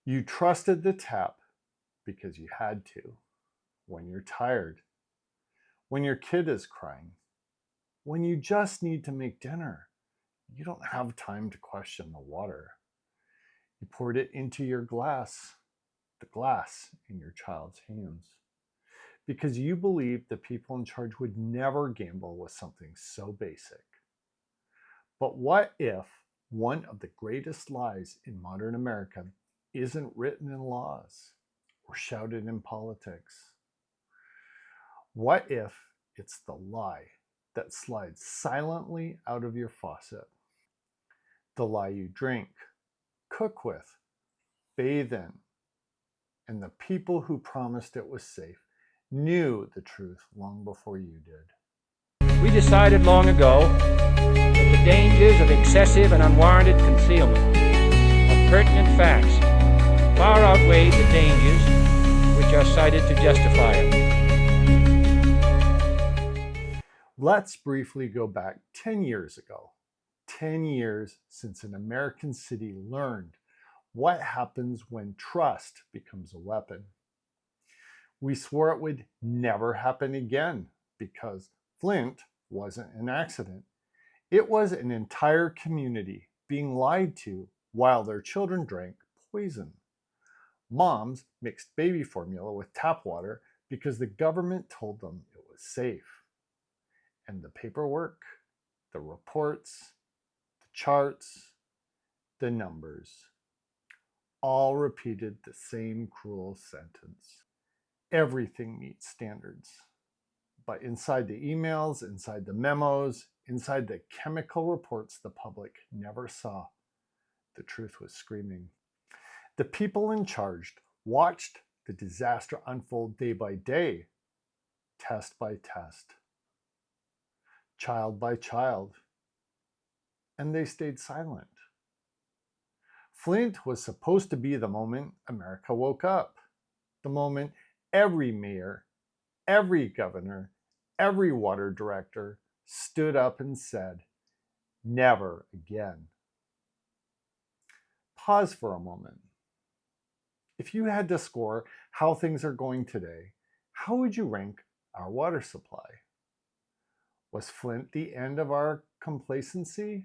You trusted the tap because you had to, when you're tired, when your kid is crying, when you just need to make dinner. You don't have time to question the water. You poured it into your glass, the glass in your child's hands, because you believed the people in charge would never gamble with something so basic. But what if one of the greatest lies in modern America isn't written in laws or shouted in politics? What if it's the lie that slides silently out of your faucet? The lie you drink, cook with, bathe in, and the people who promised it was safe knew the truth long before you did. We decided long ago that the dangers of excessive and unwarranted concealment of pertinent facts far outweigh the dangers which are cited to justify it. Let's briefly go back 10 years ago. 10 years since an American city learned what happens when trust becomes a weapon. We swore it would never happen again because Flint wasn't an accident. It was an entire community being lied to while their children drank poison. Moms mixed baby formula with tap water because the government told them it was safe. And the paperwork, the reports, the charts, the numbers all repeated the same cruel sentence. Everything meets standards. But inside the emails, inside the memos, inside the chemical reports the public never saw, the truth was screaming. The people in charge watched the disaster unfold day by day, test by test, child by child, and they stayed silent. Flint was supposed to be the moment America woke up, the moment every mayor, every governor, every water director stood up and said, never again. Pause for a moment. If you had to score how things are going today, how would you rank our water supply? Was Flint the end of our complacency?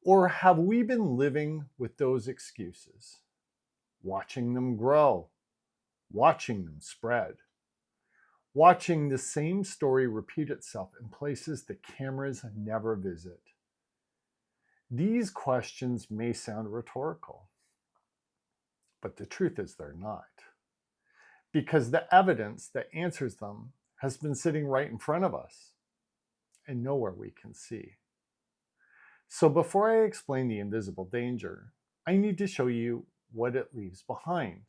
Or have we been living with those excuses, watching them grow, watching them spread, watching the same story repeat itself in places the cameras never visit? These questions may sound rhetorical, but the truth is they're not, because the evidence that answers them has been sitting right in front of us and nowhere we can see. So before I explain the invisible danger, I need to show you what it leaves behind.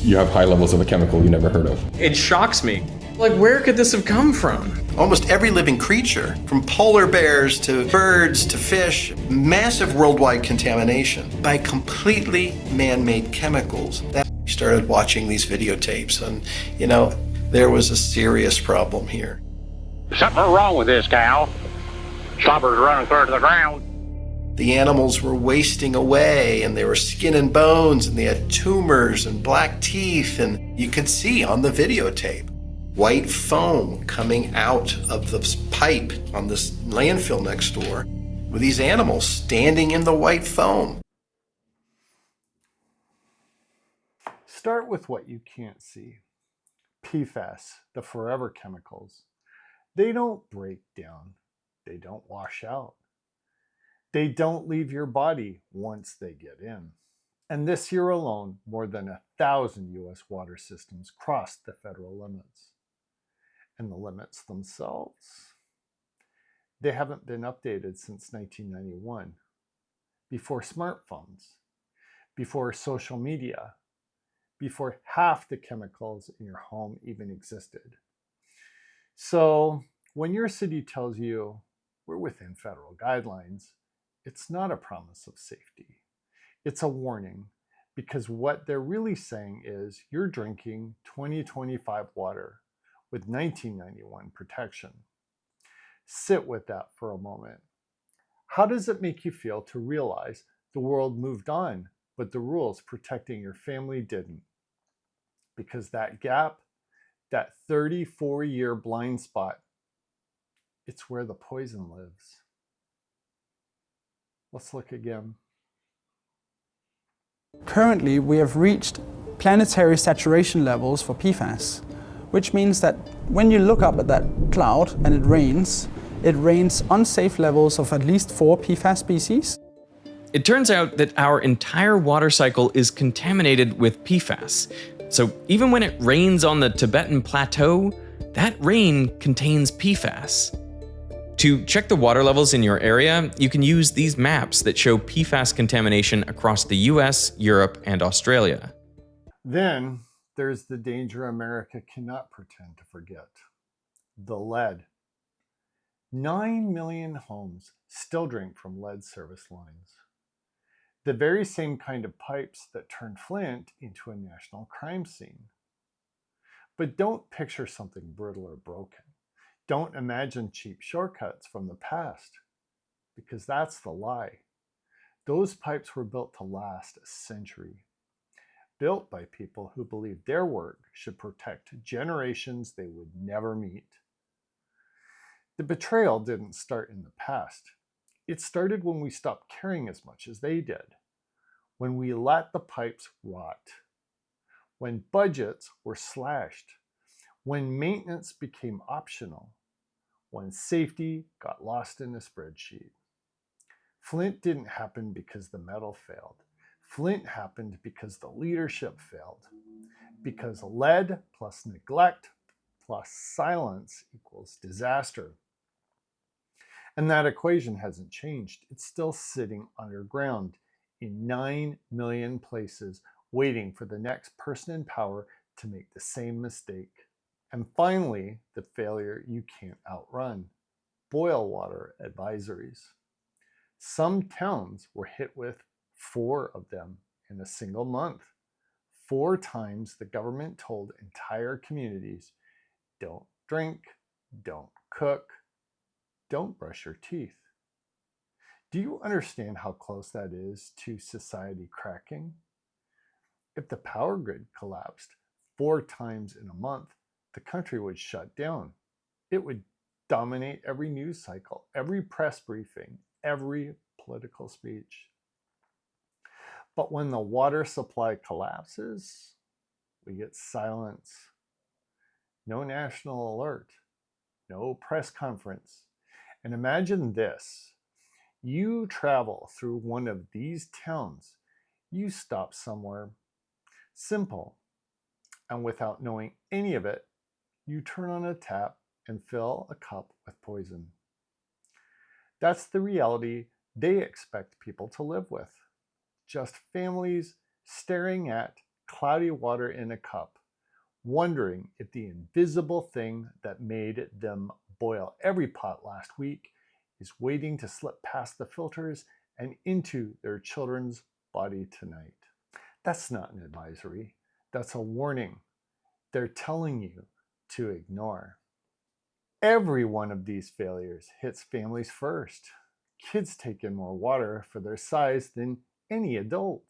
You have high levels of a chemical you never heard of. It shocks me. Like, where could this have come from? Almost every living creature, from polar bears to birds to fish, massive worldwide contamination by completely man-made chemicals. That we started watching these videotapes and, there was a serious problem here. Something wrong with this cow. Slobber's running clear to the ground. The animals were wasting away and they were skin and bones and they had tumors and black teeth, and you could see on the videotape white foam coming out of the pipe on this landfill next door with these animals standing in the white foam. Start with what you can't see. PFAS, the forever chemicals. They don't break down. They don't wash out. They don't leave your body once they get in. And this year alone, more than 1,000 US water systems crossed the federal limits. And the limits themselves, they haven't been updated since 1991, before smartphones, before social media, before half the chemicals in your home even existed. So when your city tells you we're within federal guidelines, it's not a promise of safety. It's a warning, because what they're really saying is you're drinking 2025 water with 1991 protection. Sit with that for a moment. How does it make you feel to realize the world moved on but the rules protecting your family didn't. Because that gap, that 34-year blind spot, it's where the poison lives. Let's look again. Currently, we have reached planetary saturation levels for PFAS, which means that when you look up at that cloud and it rains unsafe levels of at least 4 PFAS species. It turns out that our entire water cycle is contaminated with PFAS. So even when it rains on the Tibetan Plateau, that rain contains PFAS. To check the water levels in your area, you can use these maps that show PFAS contamination across the US, Europe, and Australia. Then there's the danger America cannot pretend to forget. The lead. 9 million homes still drink from lead service lines. The very same kind of pipes that turned Flint into a national crime scene. But don't picture something brittle or broken. Don't imagine cheap shortcuts from the past, because that's the lie. Those pipes were built to last a century, built by people who believed their work should protect generations they would never meet. The betrayal didn't start in the past. It started when we stopped caring as much as they did, when we let the pipes rot, when budgets were slashed, when maintenance became optional, when safety got lost in a spreadsheet. Flint didn't happen because the metal failed. Flint happened because the leadership failed. Because lead plus neglect plus silence equals disaster. And that equation hasn't changed. It's still sitting underground in 9 million places, waiting for the next person in power to make the same mistake. And finally, the failure you can't outrun: boil water advisories. Some towns were hit with 4 of them in a single month. 4 times the government told entire communities, don't drink, don't cook, don't brush your teeth. Do you understand how close that is to society cracking? If the power grid collapsed 4 times in a month, the country would shut down. It would dominate every news cycle, every press briefing, every political speech. But when the water supply collapses, we get silence. No national alert, no press conference. And imagine this: you travel through one of these towns, you stop somewhere simple, and without knowing any of it, you turn on a tap and fill a cup with poison. That's the reality they expect people to live with. Just families staring at cloudy water in a cup, wondering if the invisible thing that made them boil every pot last week is waiting to slip past the filters and into their children's body tonight. That's not an advisory. That's a warning. They're telling you to ignore. Every one of these failures hits families first. Kids take in more water for their size than any adult.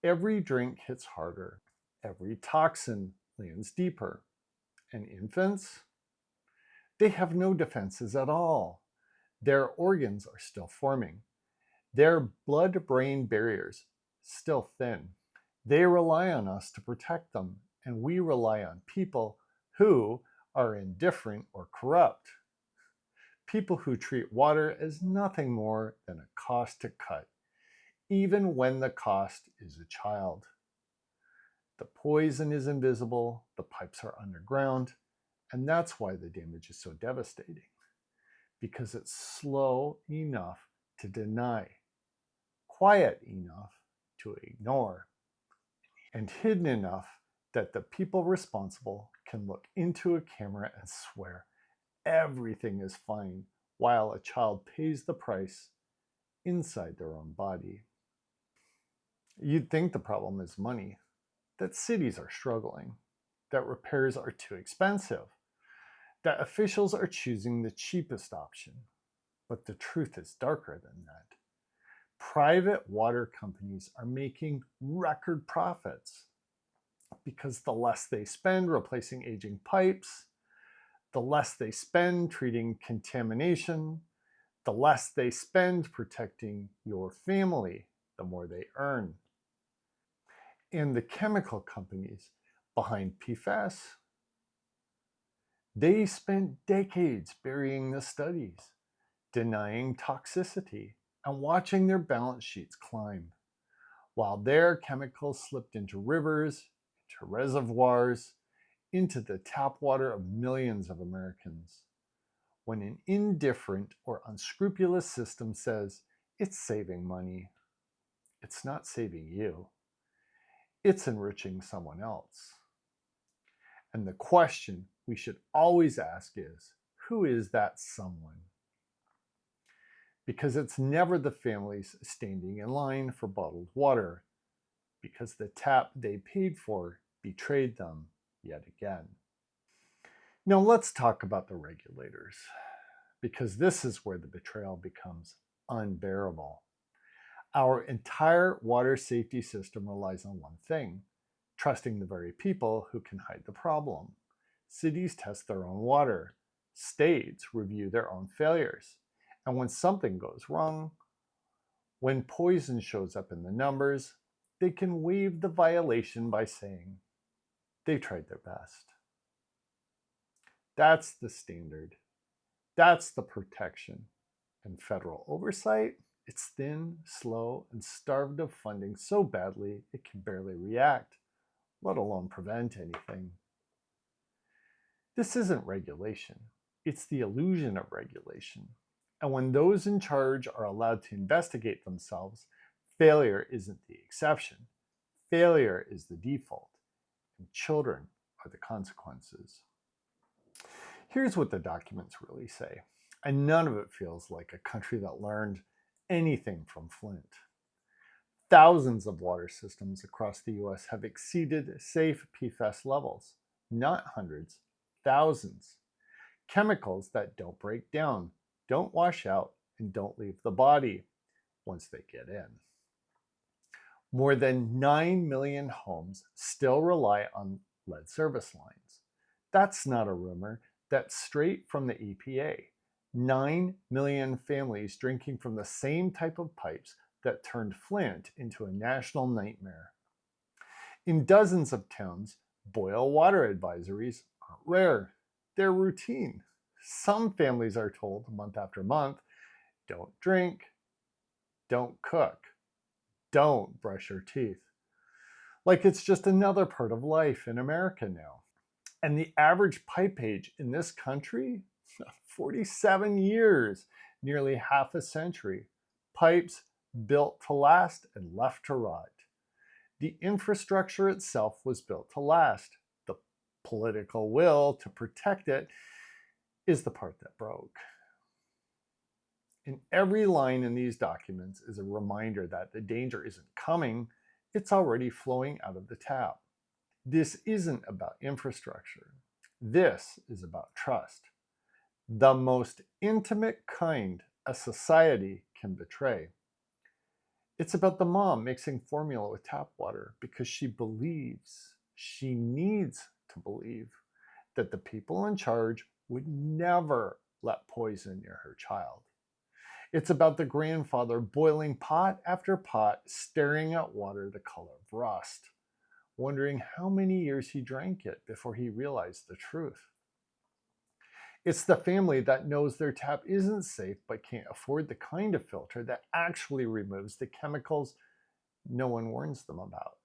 Every drink hits harder. Every toxin lands deeper. And infants? They have no defenses at all. Their organs are still forming. Their blood-brain barriers still thin. They rely on us to protect them, and we rely on people who are indifferent or corrupt. People who treat water as nothing more than a cost to cut, even when the cost is a child. The poison is invisible, the pipes are underground, and that's why the damage is so devastating. Because it's slow enough to deny, quiet enough to ignore, and hidden enough that the people responsible can look into a camera and swear everything is fine while a child pays the price inside their own body. You'd think the problem is money, that cities are struggling, that repairs are too expensive, that officials are choosing the cheapest option. But the truth is darker than that. private water companies are making record profits because the less they spend replacing aging pipes, the less they spend treating contamination, the less they spend protecting your family, the more they earn. And the chemical companies behind PFAS, they spent decades burying the studies, denying toxicity, and watching their balance sheets climb, while their chemicals slipped into rivers, into reservoirs, into the tap water of millions of Americans. When an indifferent or unscrupulous system says it's saving money, it's not saving you. It's enriching someone else. And the question we should always ask is, who is that someone? Because it's never the families standing in line for bottled water, because the tap they paid for betrayed them yet again. Now let's talk about the regulators, because this is where the betrayal becomes unbearable. Our entire water safety system relies on one thing: trusting the very people who can hide the problem. Cities test their own water. States review their own failures. And when something goes wrong, when poison shows up in the numbers, they can waive the violation by saying they tried their best. That's the standard. That's the protection. And federal oversight, it's thin, slow, and starved of funding so badly it can barely react, let alone prevent anything. This isn't regulation. It's the illusion of regulation. And when those in charge are allowed to investigate themselves, failure isn't the exception. Failure is the default, and children are the consequences. Here's what the documents really say, and none of it feels like a country that learned anything from Flint. Thousands of water systems across the US have exceeded safe PFAS levels, not hundreds, thousands. Chemicals that don't break down, don't wash out, and don't leave the body once they get in. More than 9 million homes still rely on lead service lines. That's not a rumor, that's straight from the EPA. 9 million families drinking from the same type of pipes that turned Flint into a national nightmare. In dozens of towns, boil water advisories aren't rare, they're routine. Some families are told month after month, don't drink, don't cook, don't brush your teeth. Like it's just another part of life in America now. And the average pipe age in this country, 47 years, nearly half a century. Pipes built to last and left to rot. The infrastructure itself was built to last. The political will to protect it is the part that broke. And every line in these documents is a reminder that the danger isn't coming, it's already flowing out of the tap. This isn't about infrastructure. This is about trust. The most intimate kind a society can betray. It's about the mom mixing formula with tap water because she believes, she needs to believe, that the people in charge would never let poison near her child. It's about the grandfather boiling pot after pot, staring at water the color of rust, wondering how many years he drank it before he realized the truth. It's the family that knows their tap isn't safe but can't afford the kind of filter that actually removes the chemicals no one warns them about.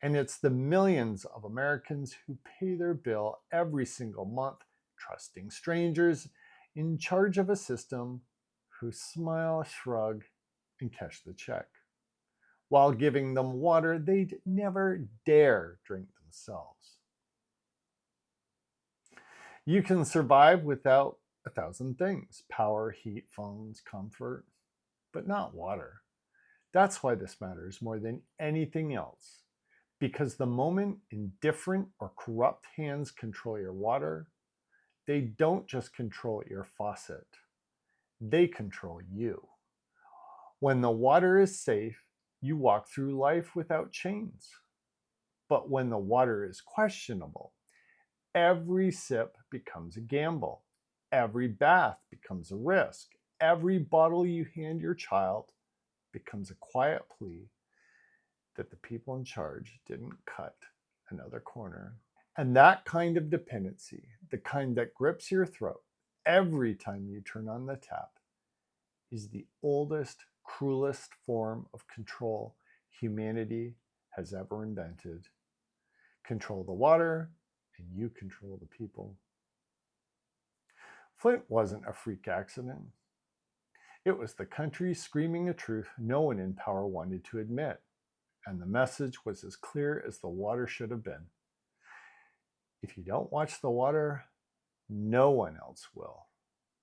And it's the millions of Americans who pay their bill every single month, trusting strangers in charge of a system who smile, shrug, and cash the check, while giving them water they'd never dare drink themselves. You can survive without 1,000 things: power, heat, phones, comfort, but not water. That's why this matters more than anything else. Because the moment indifferent or corrupt hands control your water, they don't just control your faucet, they control you. When the water is safe, you walk through life without chains. But when the water is questionable, every sip becomes a gamble. Every bath becomes a risk. Every bottle you hand your child becomes a quiet plea that the people in charge didn't cut another corner. And that kind of dependency, the kind that grips your throat every time you turn on the tap, is the oldest, cruelest form of control humanity has ever invented. Control the water, and you control the people. Flint wasn't a freak accident. It was the country screaming a truth no one in power wanted to admit, and the message was as clear as the water should have been. If you don't watch the water, no one else will,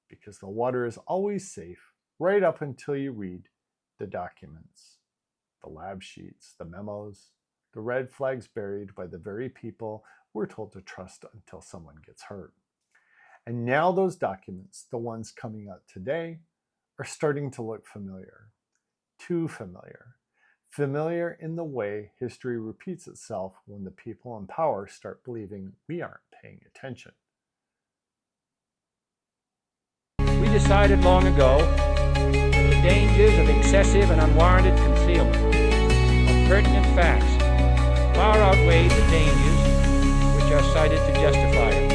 because the water is always safe right up until you read the documents, the lab sheets, the memos, the red flags buried by the very people we're told to trust until someone gets hurt. And now those documents, the ones coming out today, are starting to look familiar. Too familiar. Familiar in the way history repeats itself when the people in power start believing we aren't paying attention. We decided long ago that the dangers of excessive and unwarranted concealment of pertinent facts far outweigh the dangers which are cited to justify it.